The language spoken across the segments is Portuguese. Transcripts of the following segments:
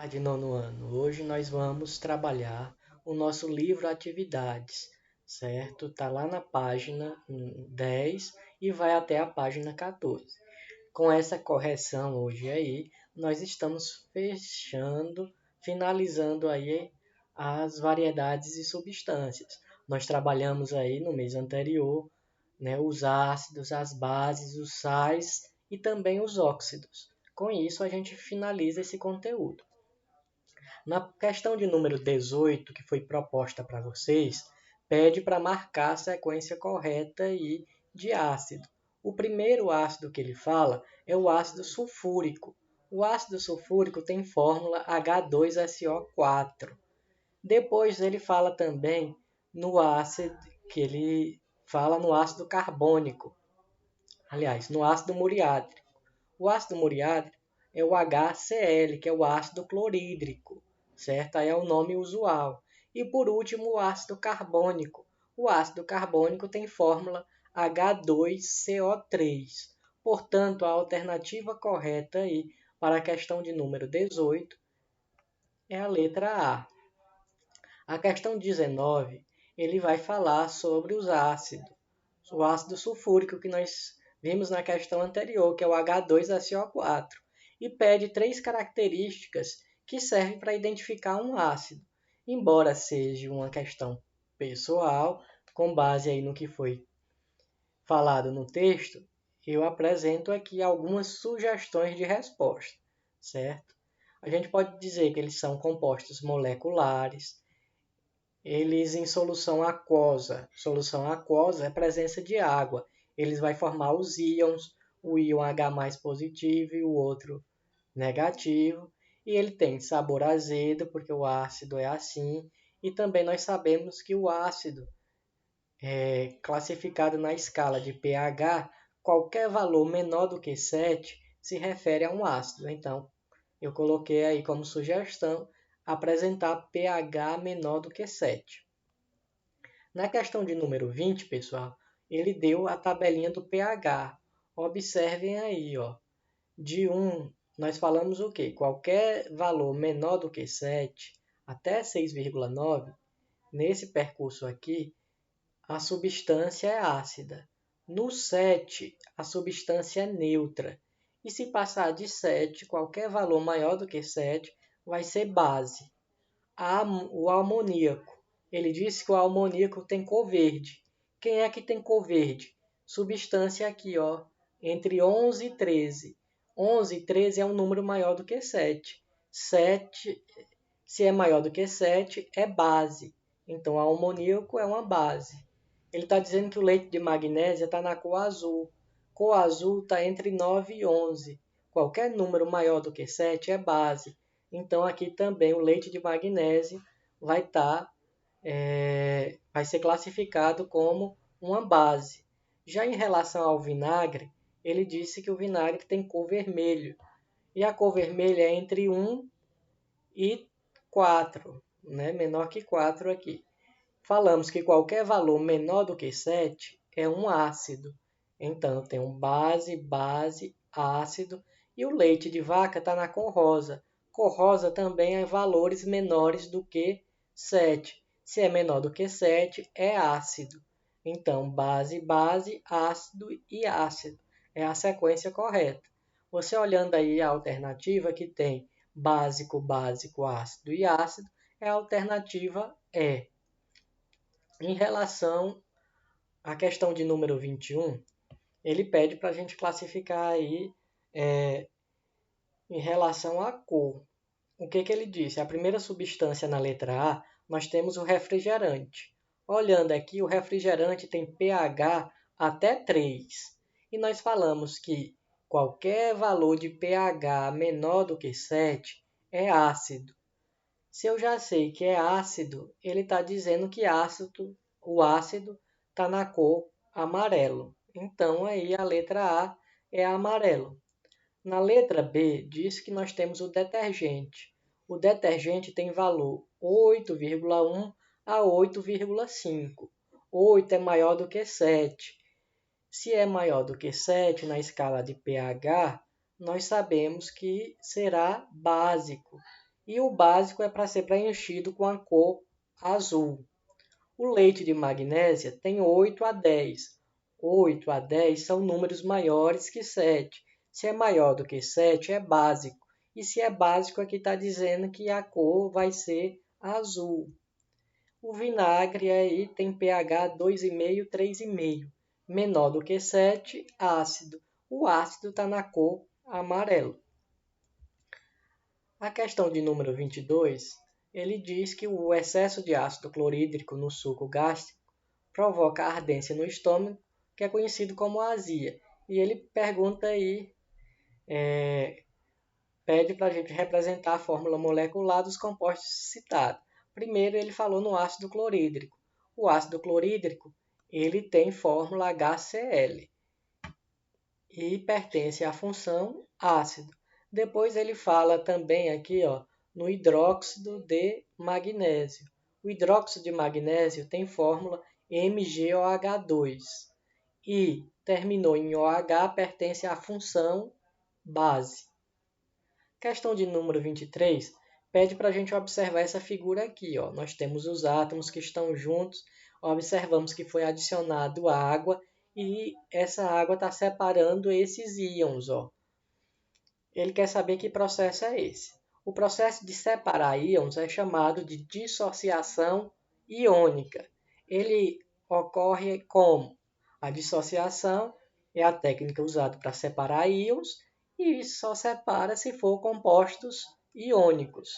tarde, nono ano. Hoje nós vamos trabalhar o nosso livro Atividades, certo? Tá lá na página 10 e vai até a página 14. Com essa correção hoje aí, nós estamos finalizando aí as variedades e substâncias. Nós trabalhamos aí no mês anterior, né, os ácidos, as bases, os sais e também os óxidos. Com isso, a gente finaliza esse conteúdo. Na questão de número 18, que foi proposta para vocês, pede para marcar a sequência correta aí de ácido. O primeiro ácido que ele fala é o ácido sulfúrico. O ácido sulfúrico tem fórmula H2SO4. Depois ele fala também no ácido que ele fala no ácido carbônico. Aliás, no ácido muriático. O ácido muriático é o HCl, que é o ácido clorídrico, certo? Aí é o nome usual. E por último, o ácido carbônico. O ácido carbônico tem fórmula H2CO3. Portanto, a alternativa correta aí para a questão de número 18 é a letra A. A questão 19, ele vai falar sobre os ácidos. O ácido sulfúrico que nós vimos na questão anterior, que é o H2SO4, e pede três características que servem para identificar um ácido. Embora seja uma questão pessoal, com base aí no que foi falado no texto, eu apresento aqui algumas sugestões de resposta, certo? A gente pode dizer que eles são compostos moleculares, eles em solução aquosa. Solução aquosa é presença de água. Eles vai formar os íons, o íon H+ positivo e o outro negativo. E ele tem sabor azedo, porque o ácido é assim. E também nós sabemos que o ácido é classificado na escala de pH, qualquer valor menor do que 7 se refere a um ácido. Então, eu coloquei aí como sugestão apresentar pH menor do que 7. Na questão de número 20, pessoal, ele deu a tabelinha do pH. Observem aí, ó. De 1, nós falamos o quê? Qualquer valor menor do que 7 até 6,9, nesse percurso aqui, a substância é ácida. No 7, a substância é neutra. E se passar de 7, qualquer valor maior do que 7, vai ser base. O amoníaco. Ele disse que o amoníaco tem cor verde. Quem é que tem cor verde? Substância aqui, ó, entre 11 e 13. 11 e 13 é um número maior do que 7. 7, se é maior do que 7, é base. Então, o amoníaco é uma base. Ele está dizendo que o leite de magnésia está na cor azul. Cor azul está entre 9 e 11. Qualquer número maior do que 7 é base. Então, aqui também o leite de magnésio vai ser classificado como uma base. Já em relação ao vinagre, ele disse que o vinagre tem cor vermelho. E a cor vermelha é entre 1 e 4, né? Menor que 4 aqui. Falamos que qualquer valor menor do que 7 é um ácido. Então, tem um base, ácido. E o leite de vaca está na cor rosa. Cor rosa também é valores menores do que 7. Se é menor do que 7, é ácido. Então, base, ácido e ácido. É a sequência correta. Você olhando aí a alternativa que tem básico, ácido e ácido, é a alternativa E. Em relação à questão de número 21, ele pede para a gente classificar aí em relação à cor. O que ele disse? A primeira substância na letra A, nós temos o refrigerante. Olhando aqui, o refrigerante tem pH até 3. E nós falamos que qualquer valor de pH menor do que 7 é ácido. Se eu já sei que é ácido, ele está dizendo que o ácido está na cor amarelo. Então, aí a letra A é amarelo. Na letra B, diz que nós temos o detergente. O detergente tem valor 8,1 a 8,5. 8 é maior do que 7. Se é maior do que 7 na escala de pH, nós sabemos que será básico. e o básico é para ser preenchido com a cor azul. O leite de magnésia tem 8 a 10. 8 a 10 são números maiores que 7. Se é maior do que 7, é básico. E se é básico, aqui está dizendo que a cor vai ser azul. O vinagre aí tem pH 2,5, 3,5. Menor do que 7, ácido. O ácido está na cor amarelo. A questão de número 22, ele diz que o excesso de ácido clorídrico no suco gástrico provoca ardência no estômago, que é conhecido como azia. E ele pergunta aí, pede para a gente representar a fórmula molecular dos compostos citados. Primeiro ele falou no ácido clorídrico. O ácido clorídrico ele tem fórmula HCl e pertence à função ácido. Depois ele fala também aqui, ó, no hidróxido de magnésio. O hidróxido de magnésio tem fórmula MgOH2 e terminou em OH, pertence à função base. Questão de número 23 pede para a gente observar essa figura aqui. Ó. Nós temos os átomos que estão juntos, observamos que foi adicionado água e essa água está separando esses íons. Ó. Ele quer saber que processo é esse. O processo de separar íons é chamado de dissociação iônica. Ele ocorre como? A dissociação é a técnica usada para separar íons e só separa se for compostos iônicos.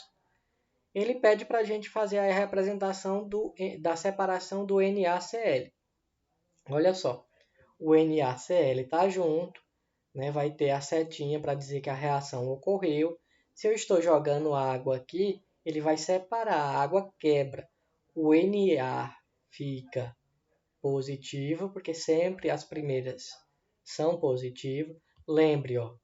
Ele pede para a gente fazer a representação da separação do NaCl. Olha só, o NaCl está junto, né? Vai ter a setinha para dizer que a reação ocorreu. Se eu estou jogando água aqui, ele vai separar, a água quebra. O Na fica positivo, porque sempre as primeiras são positivas. Lembre, ó,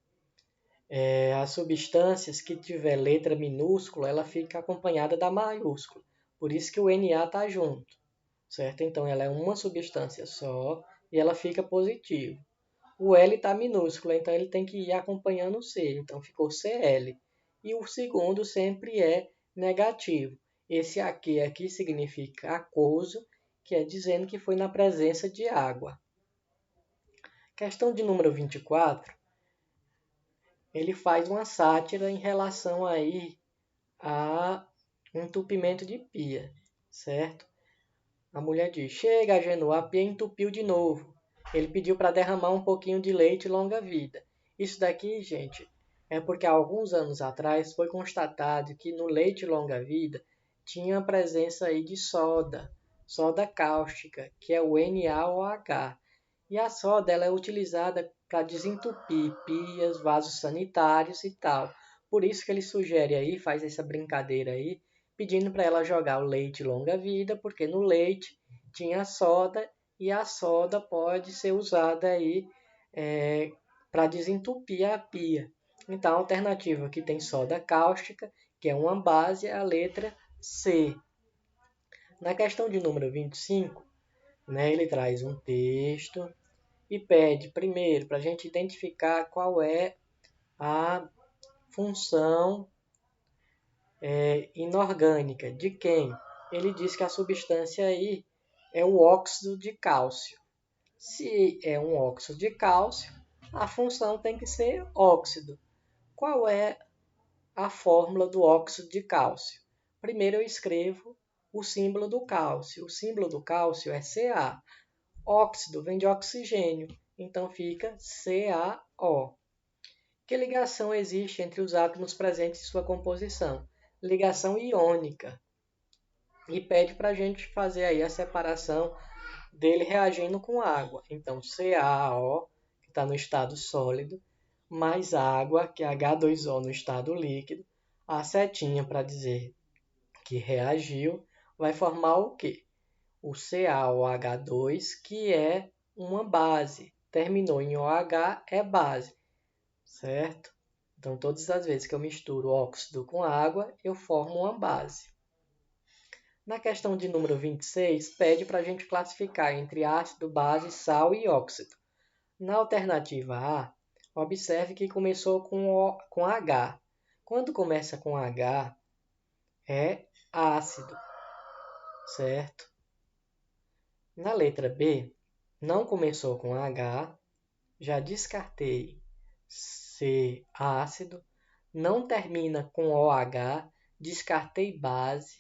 as substâncias que tiver letra minúscula, ela fica acompanhada da maiúscula. Por isso que o Na está junto, certo? Então, ela é uma substância só e ela fica positiva. O L está minúsculo, então ele tem que ir acompanhando o C. Então, ficou Cl. E o segundo sempre é negativo. Esse aqui significa aquoso, que é dizendo que foi na presença de água. Questão de número 24. Ele faz uma sátira em relação aí a um entupimento de pia, certo? A mulher diz, chega, Agenor, a pia entupiu de novo. Ele pediu para derramar um pouquinho de leite longa vida. Isso daqui, gente, é porque há alguns anos atrás foi constatado que no leite longa vida tinha a presença aí de soda cáustica, que é o NaOH. E a soda ela é utilizada para desentupir pias, vasos sanitários e tal. Por isso que ele sugere aí, faz essa brincadeira aí, pedindo para ela jogar o leite longa vida, porque no leite tinha soda e a soda pode ser usada aí para desentupir a pia. Então a alternativa que tem soda cáustica, que é uma base, é a letra C. Na questão de número 25, né, ele traz um texto e pede primeiro para a gente identificar qual é a função inorgânica de quem. Ele diz que a substância aí é o óxido de cálcio. Se é um óxido de cálcio, a função tem que ser óxido. Qual é a fórmula do óxido de cálcio? Primeiro eu escrevo o símbolo do cálcio. O símbolo do cálcio é Ca. Óxido vem de oxigênio, então fica CaO. Que ligação existe entre os átomos presentes em sua composição? Ligação iônica. E pede para a gente fazer aí a separação dele reagindo com água. Então, CaO, que está no estado sólido, mais água, que é H2O no estado líquido, a setinha para dizer que reagiu, vai formar o quê? O CaOH2, que é uma base. Terminou em OH, é base, certo? Então, todas as vezes que eu misturo óxido com água, eu formo uma base. Na questão de número 26, pede para a gente classificar entre ácido, base, sal e óxido. Na alternativa A, observe que começou com H. Quando começa com H, é ácido, certo? Na letra B, não começou com H, já descartei C, ácido, não termina com OH, descartei base,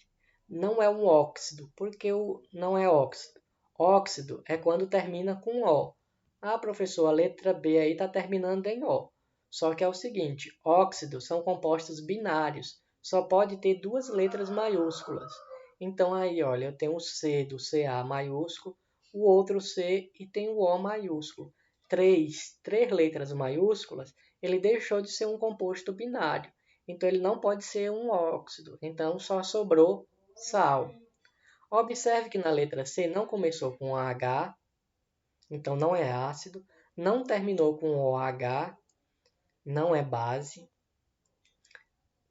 não é um óxido, porque não é óxido. Óxido é quando termina com O. Ah, professor, a letra B aí está terminando em O. Só que é o seguinte, óxidos são compostos binários, só pode ter duas letras maiúsculas. Então aí, olha, eu tenho o C do Ca maiúsculo, o outro C e tem o O maiúsculo. Três letras maiúsculas, ele deixou de ser um composto binário. Então ele não pode ser um óxido. Então só sobrou sal. Observe que na letra C não começou com H, então não é ácido. Não terminou com OH, não é base.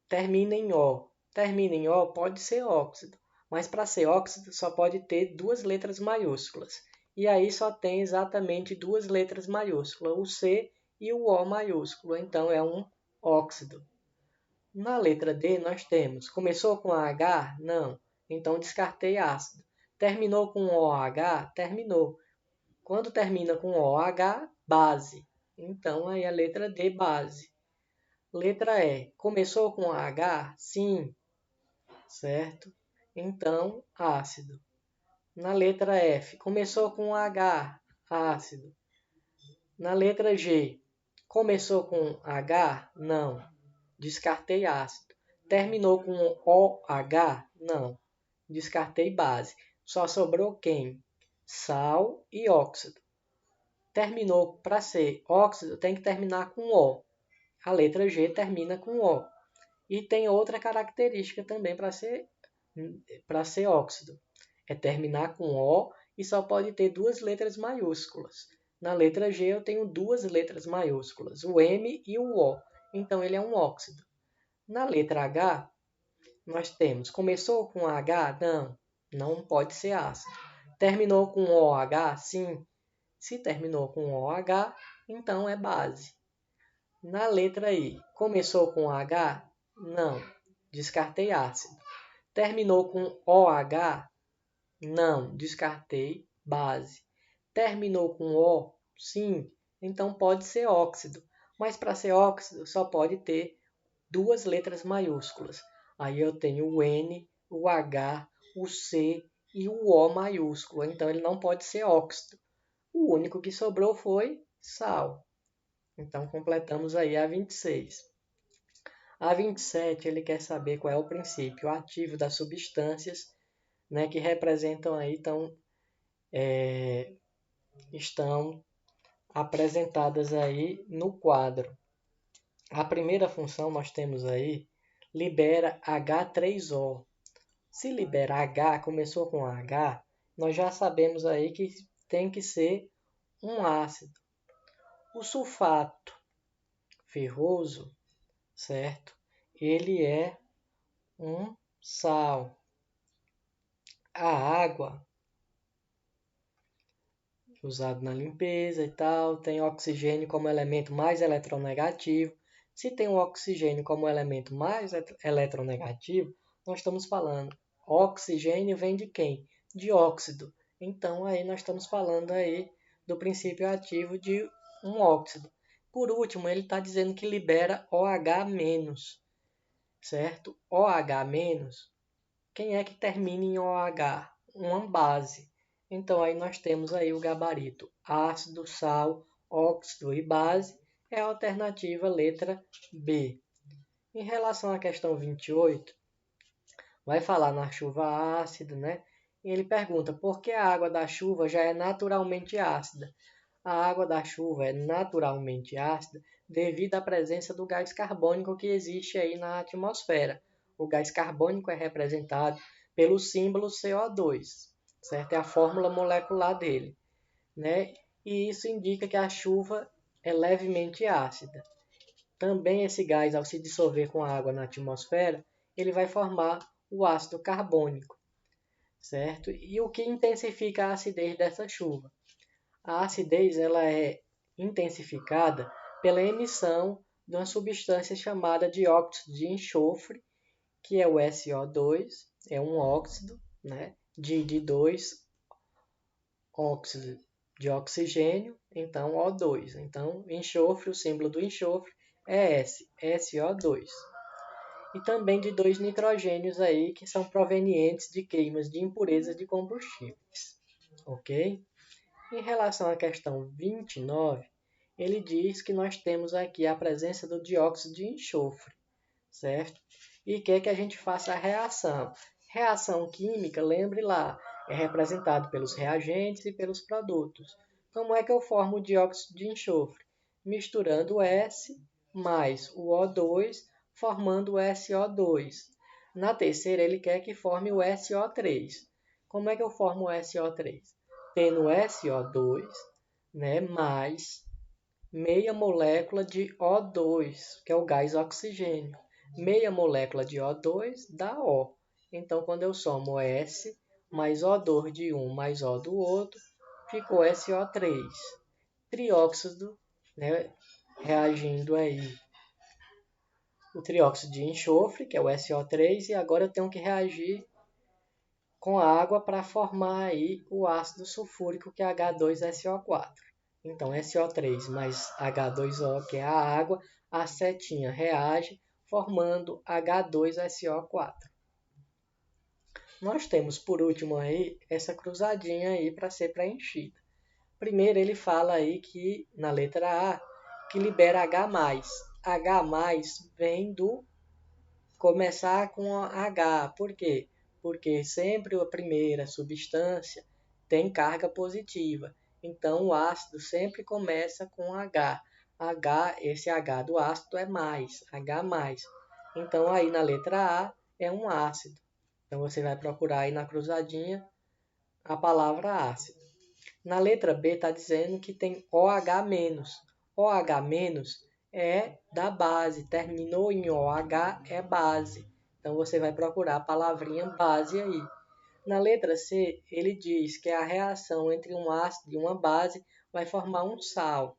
Termina em O. Termina em O pode ser óxido. Mas para ser óxido só pode ter duas letras maiúsculas. E aí só tem exatamente duas letras maiúsculas, o C e o O maiúsculo. Então é um óxido. Na letra D nós temos, começou com H? Não. Então descartei ácido. Terminou com OH? Terminou. Quando termina com OH, base. Então aí a letra D, base. Letra E, começou com H? Sim. Certo? Então, ácido. Na letra F, começou com H? Ácido. Na letra G, começou com H? Não. Descartei ácido. Terminou com OH? Não. Descartei base. Só sobrou quem? Sal e óxido. Terminou para ser óxido, tem que terminar com O. A letra G termina com O. E tem outra característica também para ser óxido. É terminar com O e só pode ter duas letras maiúsculas. Na letra G eu tenho duas letras maiúsculas, o M e o O. Então ele é um óxido. Na letra H, nós temos, começou com H? Não, não pode ser ácido. Terminou com OH? Sim. Se terminou com OH, então é base. Na letra I, começou com H? Não, descartei ácido. Terminou com OH? Não, descartei base. Terminou com O? Sim, então pode ser óxido. Mas para ser óxido só pode ter duas letras maiúsculas. Aí eu tenho o N, o H, o C e o O maiúsculo. Então ele não pode ser óxido. O único que sobrou foi sal. Então completamos aí a 26. A 27 ele quer saber qual é o princípio ativo das substâncias, né, que representam aí, estão apresentadas aí no quadro. A primeira função nós temos aí, libera H3O. Se libera H, começou com H, nós já sabemos aí que tem que ser um ácido. O sulfato ferroso, certo? Ele é um sal. A água, usado na limpeza e tal, tem oxigênio como elemento mais eletronegativo. Se tem o oxigênio como elemento mais eletronegativo, nós estamos falando, oxigênio vem de quem? De óxido. Então aí nós estamos falando aí do princípio ativo de um óxido. Por último, ele está dizendo que libera OH-, certo? OH-, quem é que termina em OH? Uma base. Então aí nós temos aí o gabarito ácido, sal, óxido e base, é a alternativa letra B. Em relação à questão 28, vai falar na chuva ácida, né? E ele pergunta por que a água da chuva já é naturalmente ácida. A água da chuva é naturalmente ácida devido à presença do gás carbônico que existe aí na atmosfera. O gás carbônico é representado pelo símbolo CO2, certo? É a fórmula molecular dele, né? E isso indica que a chuva é levemente ácida. Também esse gás, ao se dissolver com a água na atmosfera, ele vai formar o ácido carbônico, certo? E o que intensifica a acidez dessa chuva? A acidez ela é intensificada pela emissão de uma substância chamada dióxido de enxofre, que é o SO2, é um óxido, né, de 2 óxido de oxigênio, então O2. Então, enxofre, o símbolo do enxofre é S, SO2. E também de 2 nitrogênios aí que são provenientes de queimas de impurezas de combustíveis. Ok? Em relação à questão 29, ele diz que nós temos aqui a presença do dióxido de enxofre, certo? E quer que a gente faça a reação. Reação química, lembre lá, é representado pelos reagentes e pelos produtos. Como é que eu formo o dióxido de enxofre? Misturando o S mais o O2, formando o SO2. Na terceira, ele quer que forme o SO3. Como é que eu formo o SO3? Tendo SO2, né, mais meia molécula de O2, que é o gás oxigênio. Meia molécula de O2 dá O. Então, quando eu somo S mais O2 de um mais O do outro, ficou SO3. Trióxido, né, reagindo aí o trióxido de enxofre, que é o SO3, e agora eu tenho que reagir com água para formar aí o ácido sulfúrico, que é H2SO4. Então, SO3 mais H2O, que é a água, a setinha reage, formando H2SO4. Nós temos, por último, aí, essa cruzadinha aí para ser preenchida. Primeiro, ele fala aí que, na letra A, que libera H+. H+, vem do começar com H. Por quê? Porque sempre a primeira substância tem carga positiva. Então, o ácido sempre começa com H. Esse H do ácido é mais, H+. Então, aí na letra A é um ácido. Então, você vai procurar aí na cruzadinha a palavra ácido. Na letra B está dizendo que tem OH-. OH- é da base, terminou em OH é base. Então você vai procurar a palavrinha base aí. Na letra C, ele diz que a reação entre um ácido e uma base vai formar um sal.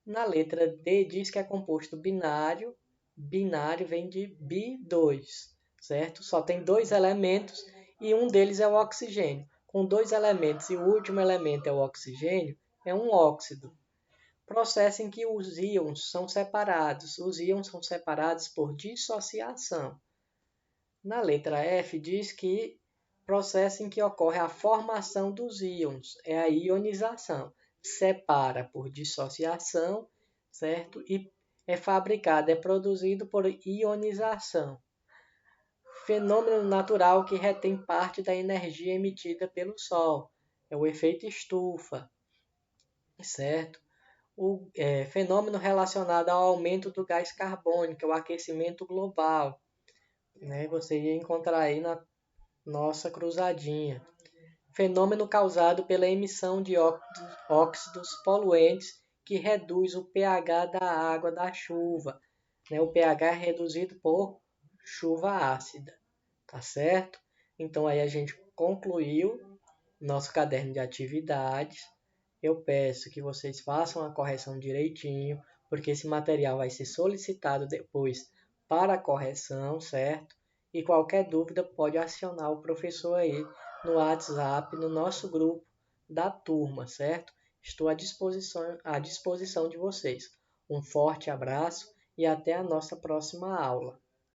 Na letra D, diz que é composto binário. Binário vem de bi2, certo? Só tem dois elementos e um deles é o oxigênio. Com dois elementos e o último elemento é o oxigênio, é um óxido. Processo em que os íons são separados. Os íons são separados por dissociação. Na letra F, diz que processo em que ocorre a formação dos íons é a ionização. Separa por dissociação, certo? E é fabricado, é produzido por ionização. Fenômeno natural que retém parte da energia emitida pelo Sol. É o efeito estufa, certo? O fenômeno relacionado ao aumento do gás carbônico, o aquecimento global. Né? Você ia encontrar aí na nossa cruzadinha. Fenômeno causado pela emissão de óxidos poluentes que reduz o pH da água da chuva. Né? O pH é reduzido por chuva ácida. Tá certo? Então aí a gente concluiu nosso caderno de atividades. Eu peço que vocês façam a correção direitinho, porque esse material vai ser solicitado depois para a correção, certo? E qualquer dúvida pode acionar o professor aí no WhatsApp, no nosso grupo da turma, certo? Estou à disposição de vocês. Um forte abraço e até a nossa próxima aula.